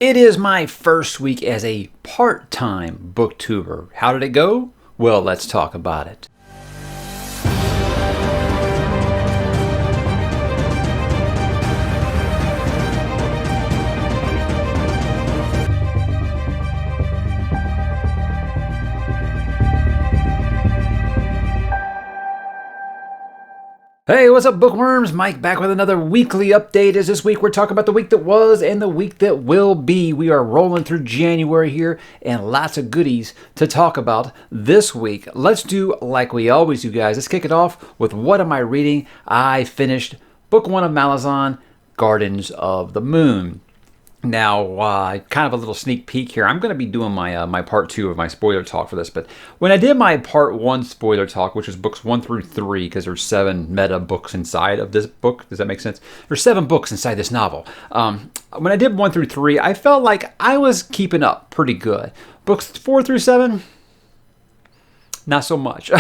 It is my first week as a part-time booktuber. How did it go? Well, let's talk about it. Hey, what's up, bookworms? Mike back with another weekly update. As this week we're talking about the week that was and the week that will be. We are rolling through January here and lots of goodies to talk about this week. Let's do like we always do, guys. Let's kick it off with what am I reading? I finished book one of Malazan, Gardens of the Moon. Now, kind of a little sneak peek here. I'm going to be doing my part two of my spoiler talk for this. But when I did my part one spoiler talk, which is books 1 through 3, because there's 7 meta books inside of this book. Does that make sense? There's 7 books inside this novel. When I did 1 through 3, I felt like I was keeping up pretty good. Books 4 through 7, not so much.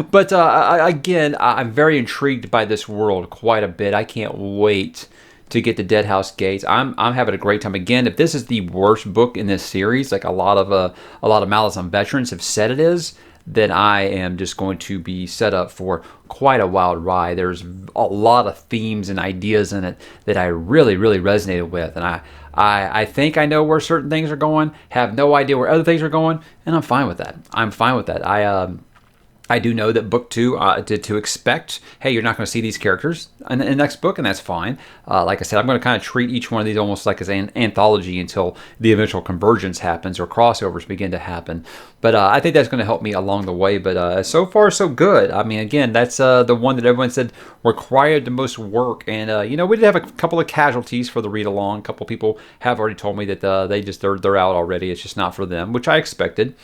But again, I'm very intrigued by this world quite a bit. I can't wait to get to Deadhouse Gates. I'm having a great time. Again, if this is the worst book in this series, like a lot of Malazan veterans have said it is, then I am just going to be set up for quite a wild ride. There's a lot of themes and ideas in it that I really resonated with, and I think I know where certain things are going, have no idea where other things are going, and I'm fine with that. I do know that book 2, to expect, hey, you're not going to see these characters in the next book, and that's fine. Like I said, I'm going to kind of treat each one of these almost like as an anthology until the eventual convergence happens or crossovers begin to happen. But I think that's going to help me along the way. But so far, so good. I mean, again, that's the one that everyone said required the most work. And, we did have a couple of casualties for the read-along. A couple people have already told me that they're out already. It's just not for them, which I expected.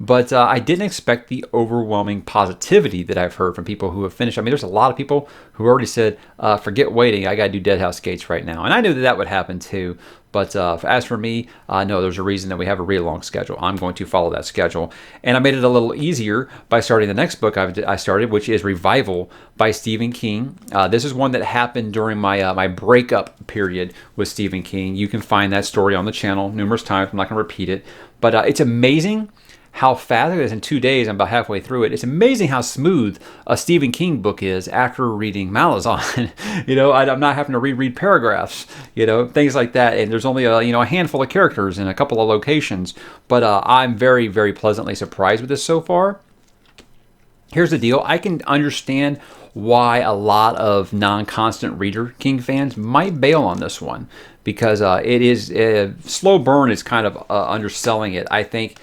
But I didn't expect the overwhelming positivity that I've heard from people who have finished. I mean, there's a lot of people who already said, forget waiting, I got to do Deadhouse Gates right now. And I knew that would happen too. But as for me, no, there's a reason that we have a read-along schedule. I'm going to follow that schedule. And I made it a little easier by starting the next book I started, which is Revival by Stephen King. This is one that happened during my breakup period with Stephen King. You can find that story on the channel numerous times. I'm not going to repeat it. But it's amazing how fast it is. In 2 days, I'm about halfway through it. It's amazing how smooth a Stephen King book is after reading Malazan. I'm not having to reread paragraphs, things like that. And there's only a handful of characters and a couple of locations. But I'm very pleasantly surprised with this so far. Here's the deal. I can understand why a lot of non-constant reader King fans might bail on this one, because it is slow burn is kind of underselling it. I think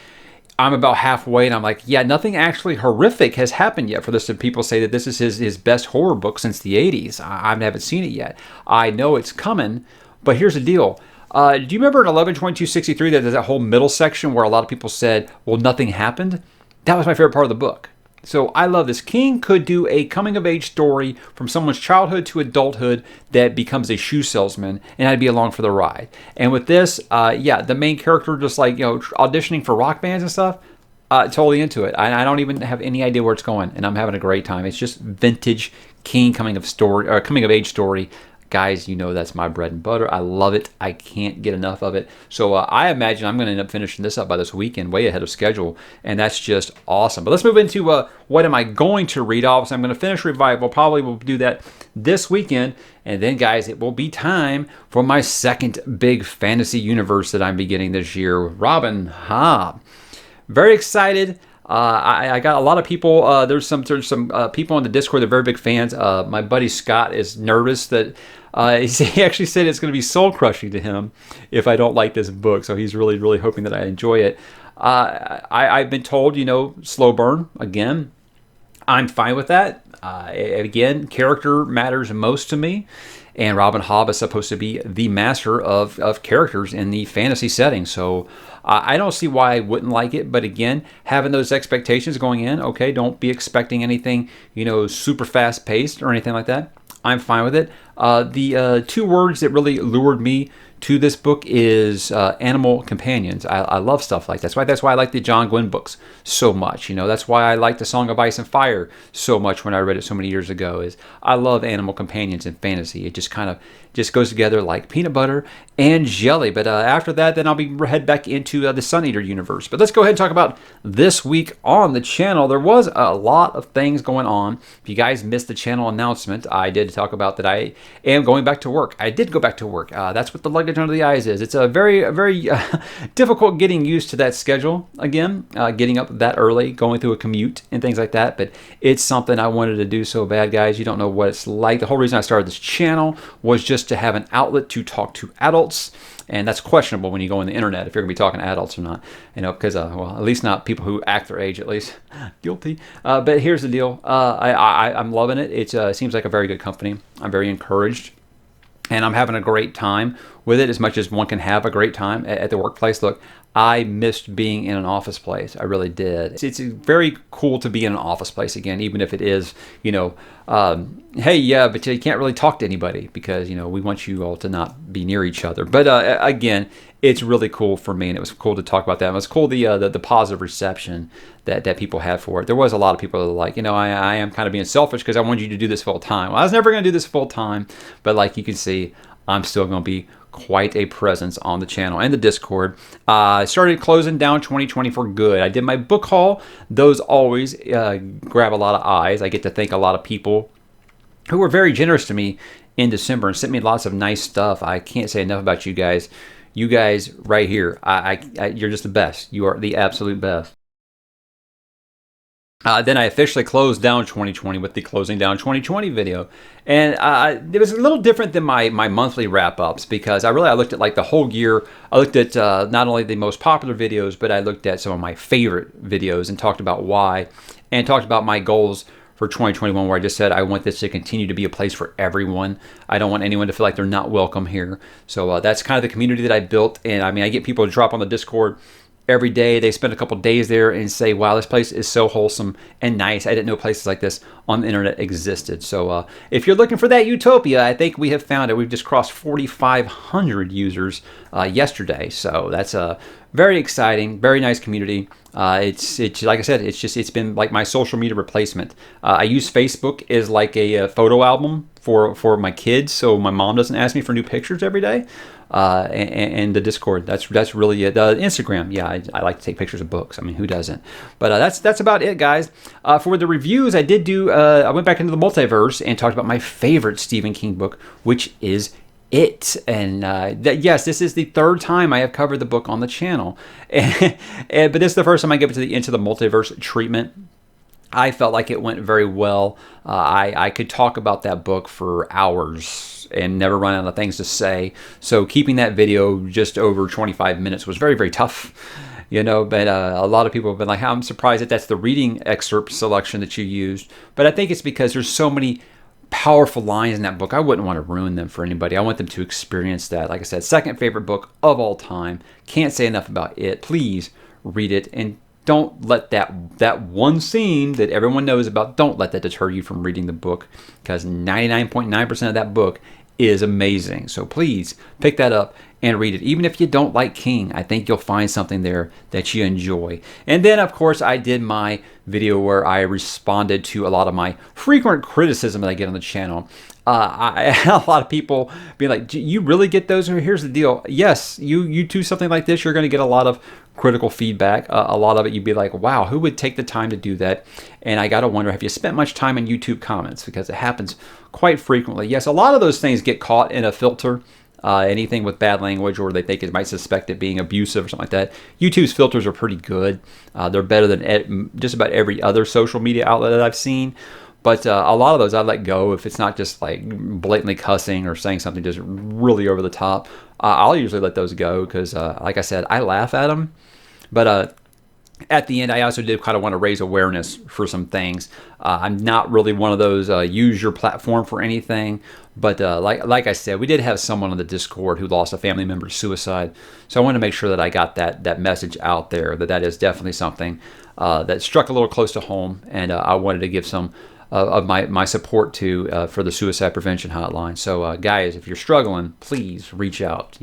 I'm about halfway, and I'm like, yeah, nothing actually horrific has happened yet for this. People say that this is his best horror book since the 80s. I haven't seen it yet. I know it's coming, but here's the deal. Do you remember in 11/22/63 that there's that whole middle section where a lot of people said, well, nothing happened? That was my favorite part of the book. So I love this. King could do a coming-of-age story from someone's childhood to adulthood that becomes a shoe salesman, and I'd be along for the ride. And with this, the main character just auditioning for rock bands and stuff, totally into it. I don't even have any idea where it's going, and I'm having a great time. It's just vintage King coming-of-age story. Guys, that's my bread and butter. I love it. I can't get enough of it. So I imagine I'm going to end up finishing this up by this weekend, way ahead of schedule, and that's just awesome. But let's move into what am I going to read. Obviously, I'm going to finish Revival. Probably will do that this weekend, and then, guys, it will be time for my second big fantasy universe that I'm beginning this year, Robin Hobb. Very excited. I got a lot of people. There's some people on the Discord that are very big fans. My buddy Scott is nervous that he actually said it's going to be soul crushing to him if I don't like this book. So he's really hoping that I enjoy it. I've been told, slow burn again. I'm fine with that. Again, character matters most to me. And Robin Hobb is supposed to be the master of characters in the fantasy setting. So I don't see why I wouldn't like it. But again, having those expectations going in, okay, don't be expecting anything, super fast paced or anything like that. I'm fine with it. The 2 words that really lured me to this book is animal companions. I love stuff like that. That's why I like the John Gwynne books so much. That's why I like the Song of Ice and Fire so much when I read it so many years ago. Is I love animal companions in fantasy. It just kind of just goes together like peanut butter and jelly. But after that, then I'll be head back into the Sun Eater universe. But let's go ahead and talk about this week on the channel. There was a lot of things going on. If you guys missed the channel announcement, I did talk about that I am going back to work. I did go back to work. That's what the luggage under the eyes is. It's a very difficult getting used to that schedule again, getting up that early, going through a commute and things like that. But it's something I wanted to do so bad, guys. You don't know what it's like. The whole reason I started this channel was just to have an outlet to talk to adults. And that's questionable when you go on the internet if you're going to be talking to adults or not, because well, at least not people who act their age, at least. Guilty. But here's the deal. I'm loving it. It seems like a very good company. I'm very encouraged, and I'm having a great time with it, as much as one can have a great time at the workplace. Look, I missed being in an office place. I really did. It's very cool to be in an office place again, even if it is, hey, yeah, but you can't really talk to anybody because, we want you all to not be near each other. But again, it's really cool for me, and it was cool to talk about that. It was cool the positive reception that people had for it. There was a lot of people that were like, I am kind of being selfish because I wanted you to do this full time. Well, I was never going to do this full time, but like you can see, I'm still going to be quite a presence on the channel and the Discord. I started closing down 2020 for good. I did my book haul. Those always grab a lot of eyes. I get to thank a lot of people who were very generous to me in December and sent me lots of nice stuff. I can't say enough about you guys. You guys right here, you're just the best. You are the absolute best. Then I officially closed down 2020 with the Closing Down 2020 video. And it was a little different than my monthly wrap-ups because I looked at like the whole year. I looked at not only the most popular videos, but I looked at some of my favorite videos and talked about why, and talked about my goals for 2021, where I just said I want this to continue to be a place for everyone. I don't want anyone to feel like they're not welcome here. So that's kind of the community that I built. And I mean, I get people to drop on the Discord every day. They spend a couple days there and say, wow, this place is so wholesome and nice. I didn't know places like this on the internet existed. So if you're looking for that utopia, I think we have found it. We've just crossed 4,500 users yesterday. So that's a very exciting, very nice community. It's like I said, it's been like my social media replacement. I use Facebook as like a photo album for my kids, so my mom doesn't ask me for new pictures every day. And the Discord, that's really it. Instagram, yeah, I like to take pictures of books. I mean, who doesn't? But that's about it, guys. For the reviews, I did do. I went back into the multiverse and talked about my favorite Stephen King book, which is It. And yes, this is the third time I have covered the book on the channel, but this is the first time I get into the multiverse treatment. I felt like it went very well. I could talk about that book for hours and never run out of things to say. So keeping that video just over 25 minutes was very, very tough. But a lot of people have been like, I'm surprised that's the reading excerpt selection that you used. But I think it's because there's so many powerful lines in that book. I wouldn't want to ruin them for anybody. I want them to experience that. Like I said, second favorite book of all time. Can't say enough about it. Please read it, and don't let that one scene that everyone knows about, don't let that deter you from reading the book, because 99.9% of that book is amazing. So please pick that up and read it. Even if you don't like King, I think you'll find something there that you enjoy. And then, of course, I did my video where I responded to a lot of my frequent criticism that I get on the channel. I had a lot of people being like, do you really get those? Here's the deal. Yes, you do something like this, you're going to get a lot of critical feedback. A lot of it, you'd be like, wow, who would take the time to do that? And I got to wonder, have you spent much time in YouTube comments? Because it happens quite frequently. Yes, a lot of those things get caught in a filter. Anything with bad language, or they think it might suspect it being abusive or something like that. YouTube's filters are pretty good. They're better than just about every other social media outlet that I've seen. But a lot of those I let go if it's not just like blatantly cussing or saying something just really over the top. I'll usually let those go because, like I said, I laugh at them. But at the end, I also did kind of want to raise awareness for some things. I'm not really one of those use your platform for anything. But like I said, we did have someone on the Discord who lost a family member to suicide. So I want to make sure that I got that message out there, that is definitely something that struck a little close to home. And I wanted to give some of my support to for the suicide prevention hotline. So guys, if you're struggling, please reach out.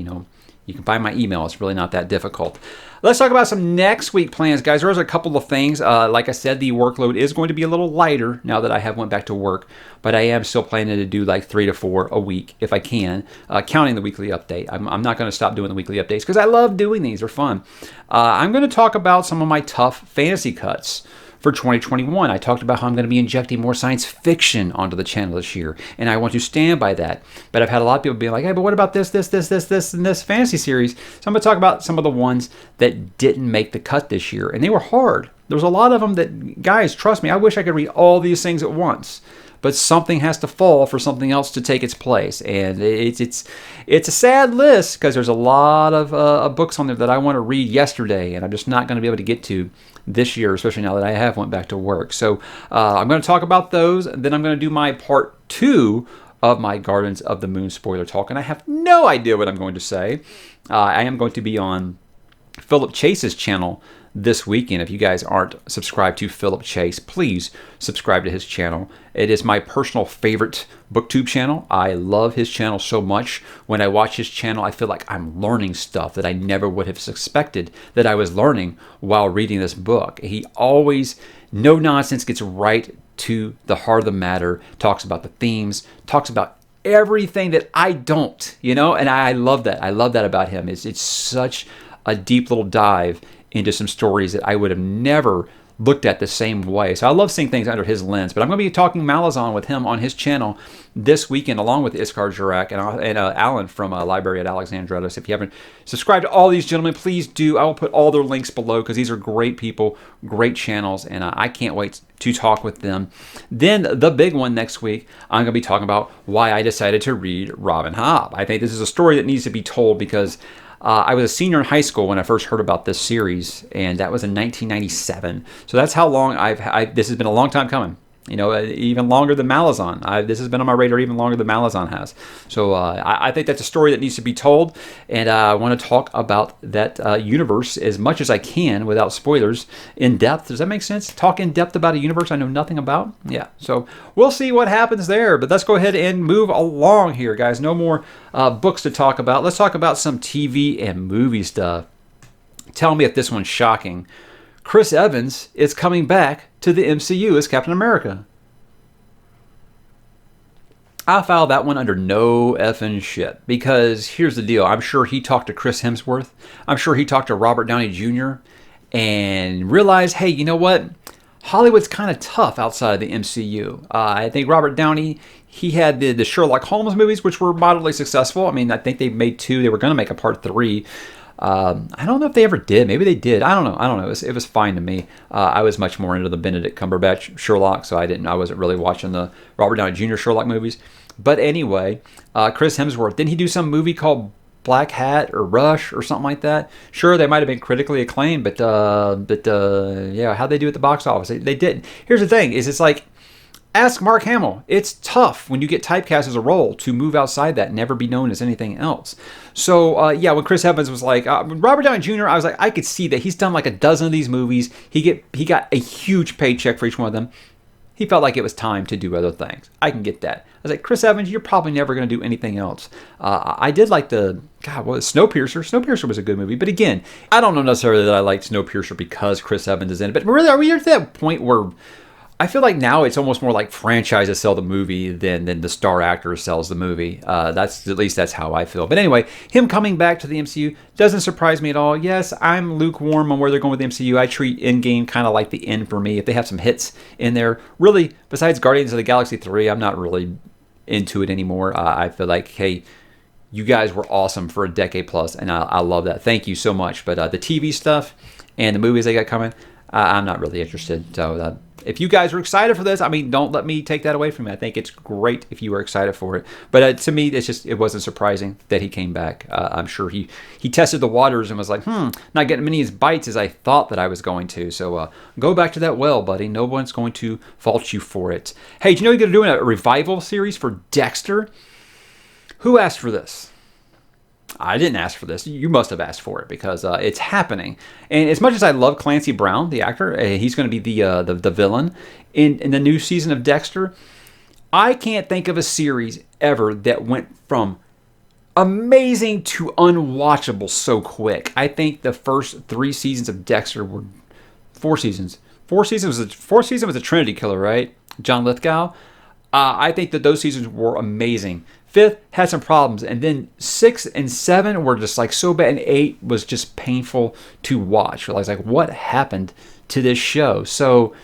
You can find my email. It's really not that difficult. Let's talk about some next week plans, guys. There's a couple of things. Like I said, the workload is going to be a little lighter now that I have went back to work, but I am still planning to do like 3 to 4 a week if I can, counting the weekly update. I'm not going to stop doing the weekly updates because I love doing these. They're fun. I'm going to talk about some of my tough fantasy cuts for 2021. I talked about how I'm going to be injecting more science fiction onto the channel this year, and I want to stand by that. But I've had a lot of people being like, hey, but what about this, and this fantasy series? So I'm going to talk about some of the ones that didn't make the cut this year, and they were hard. There was a lot of them that, guys, trust me, I wish I could read all these things at once. But something has to fall for something else to take its place, and it's a sad list because there's a lot of books on there that I want to read yesterday, and I'm just not going to be able to get to this year, especially now that I have went back to work. So I'm going to talk about those, and then I'm going to do my part 2 of my Gardens of the Moon spoiler talk, and I have no idea what I'm going to say. I am going to be on Philip Chase's channel this weekend. If you guys aren't subscribed to Philip Chase, please subscribe to his channel. It is my personal favorite booktube channel. I love his channel so much. When I watch his channel, I feel like I'm learning stuff that I never would have suspected that I was learning while reading this book. He always, no nonsense, gets right to the heart of the matter, talks about the themes, talks about everything that I don't, and I love that. I love that about him. It's such a deep little dive into some stories that I would have never looked at the same way. So I love seeing things under his lens. But I'm going to be talking Malazan with him on his channel this weekend, along with Iskar Jurak and Alan from Library at Alexandretos. If you haven't subscribed to all these gentlemen, please do. I will put all their links below because these are great people, great channels, and I can't wait to talk with them. Then the big one next week, I'm going to be talking about why I decided to read Robin Hobb. I think this is a story that needs to be told because I was a senior in high school when I first heard about this series, and that was in 1997. So that's how long this has been a long time coming. Even longer than Malazan. This has been on my radar even longer than Malazan has. So I think that's a story that needs to be told, and I want to talk about that universe as much as I can without spoilers in depth. Does that make sense? Talk in depth about a universe I know nothing about? Yeah. So we'll see what happens there, but let's go ahead and move along here, guys. No more books to talk about. Let's talk about some TV and movie stuff. Tell me if this one's shocking. Chris Evans is coming back to the MCU as Captain America. I filed that one under no effing shit because here's the deal. I'm sure he talked to Chris Hemsworth. I'm sure he talked to Robert Downey Jr. and realized, hey, you know what? Hollywood's kind of tough outside of the MCU. I think Robert Downey, he had the Sherlock Holmes movies, which were moderately successful. I mean, I think they made 2. They were going to make a part 3. I don't know if they ever did. Maybe they did. I don't know. It was fine to me. I was much more into the Benedict Cumberbatch Sherlock, so I wasn't really watching the Robert Downey Jr. Sherlock movies. But anyway, Chris Hemsworth, didn't he do some movie called Black Hat or Rush or something like that? Sure, they might have been critically acclaimed, but yeah, how'd they do at the box office? They didn't. Here's the thing: is it's like, ask Mark Hamill. It's tough when you get typecast as a role to move outside that and never be known as anything else. So, yeah, when Chris Evans was like, Robert Downey Jr., I was like, I could see that. He's done like a dozen of these movies. He got a huge paycheck for each one of them. He felt like it was time to do other things. I can get that. I was like, Chris Evans, you're probably never going to do anything else. I did like Snowpiercer. Snowpiercer was a good movie. But again, I don't know necessarily that I liked Snowpiercer because Chris Evans is in it. But really, are we at that point where I feel like now it's almost more like franchises sell the movie than the star actor sells the movie. That's at least that's how I feel. But anyway, him coming back to the MCU doesn't surprise me at all. Yes, I'm lukewarm on where they're going with the MCU. I treat Endgame kind of like the end for me. If they have some hits in there, really, besides Guardians of the Galaxy 3, I'm not really into it anymore. I feel like, hey, you guys were awesome for a decade plus, and I love that. Thank you so much. But the TV stuff and the movies they got coming, I'm not really interested. So if you guys are excited for this, I mean, don't let me take that away from you. I think it's great if you are excited for it. But to me, it wasn't surprising that he came back. I'm sure he tested the waters and was like, not getting many as bites as I thought that I was going to. So go back to that well, buddy. No one's going to fault you for it. Hey, do you know you're doing a revival series for Dexter? Who asked for this? I didn't ask for this. You must have asked for it because it's happening. And as much as I love Clancy Brown, the actor, he's going to be the villain in the new season of Dexter. I can't think of a series ever that went from amazing to unwatchable so quick. I think the first 3 seasons of Dexter were 4 seasons. 4 seasons was a Trinity killer, right? John Lithgow. I think that those seasons were amazing. 5th had some problems, and then 6 and 7 were just like so bad, and 8 was just painful to watch. I was like, what happened to this show? So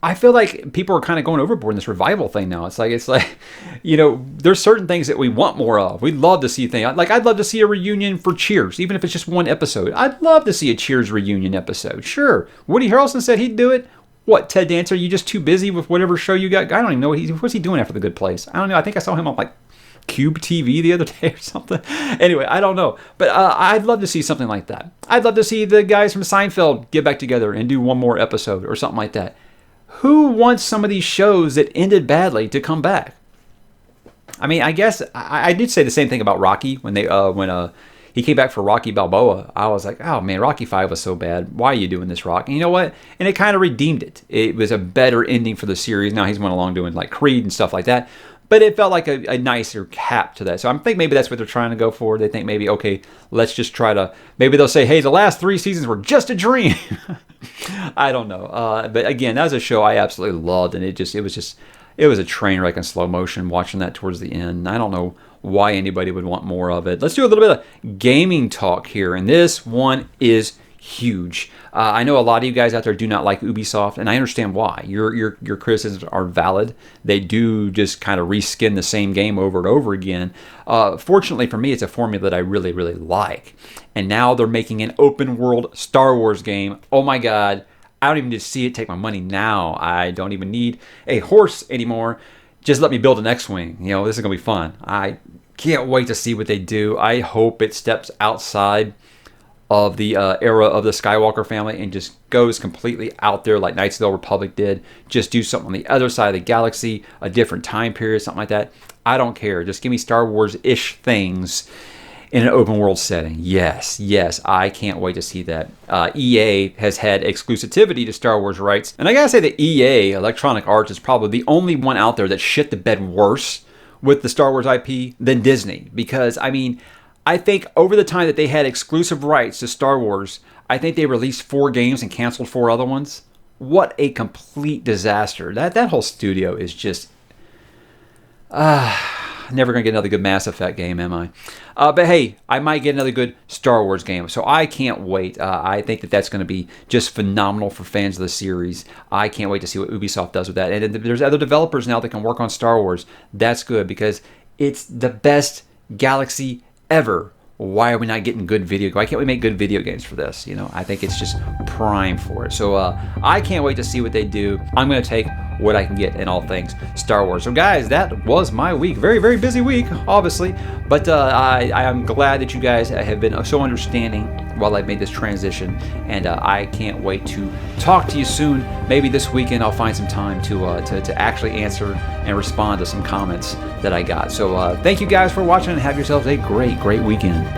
I feel like people are kind of going overboard in this revival thing now. It's like, there's certain things that we want more of. We'd love to see things. Like, I'd love to see a reunion for Cheers, even if it's just 1 episode. I'd love to see a Cheers reunion episode. Sure. Woody Harrelson said he'd do it. What, Ted Dancer, you just too busy with whatever show you got? I don't even know. What's he doing after The Good Place? I don't know. I think I saw him on like Cube TV the other day or something. Anyway, I don't know. But I'd love to see something like that. I'd love to see the guys from Seinfeld get back together and do 1 more episode or something like that. Who wants some of these shows that ended badly to come back? I mean, I guess I did say the same thing about Rocky when he came back for Rocky Balboa. I was like, oh man, Rocky 5 was so bad. Why are you doing this, Rock? And you know what? And it kind of redeemed it. It was a better ending for the series. Now he's went along doing like Creed and stuff like that. But it felt like a nicer cap to that. So I think maybe that's what they're trying to go for. They think maybe, okay, let's just try to, maybe they'll say, hey, the last 3 seasons were just a dream. I don't know. But again, that was a show I absolutely loved. And it was a train wreck in slow motion watching that towards the end. I don't know why anybody would want more of it. Let's do a little bit of gaming talk here. And this one is huge. I know a lot of you guys out there do not like Ubisoft, and I understand why. Your criticisms are valid. They do just kind of reskin the same game over and over again. Fortunately for me, it's a formula that I really, really like. And now they're making an open world Star Wars game. Oh my God. I don't even need to see it. Take my money now. I don't even need a horse anymore. Just let me build an X-Wing. This is going to be fun. I can't wait to see what they do. I hope it steps outside of the era of the Skywalker family and just goes completely out there like Knights of the Old Republic did. Just do something on the other side of the galaxy, a different time period, something like that. I don't care. Just give me Star Wars-ish things in an open world setting. Yes, I can't wait to see that. EA has had exclusivity to Star Wars rights. And I gotta say that EA, Electronic Arts, is probably the only one out there that shit the bed worse with the Star Wars IP than Disney. Because, I mean, I think over the time that they had exclusive rights to Star Wars, I think they released 4 games and canceled 4 other ones. What a complete disaster. That whole studio is just... never going to get another good Mass Effect game, am I? But hey, I might get another good Star Wars game. So I can't wait. I think that that's going to be just phenomenal for fans of the series. I can't wait to see what Ubisoft does with that. And there's other developers now that can work on Star Wars. That's good because it's the best galaxy ever. Why are we not getting good video? Why can't we make good video games for this? I think it's just prime for it. So I can't wait to see what they do. I'm going to take what I can get in all things Star Wars. So guys, that was my week. Very, very busy week, obviously. But I am glad that you guys have been so understanding while I made this transition. And I can't wait to talk to you soon. Maybe this weekend I'll find some time to actually answer and respond to some comments that I got. So thank you guys for watching and have yourselves a great, great weekend.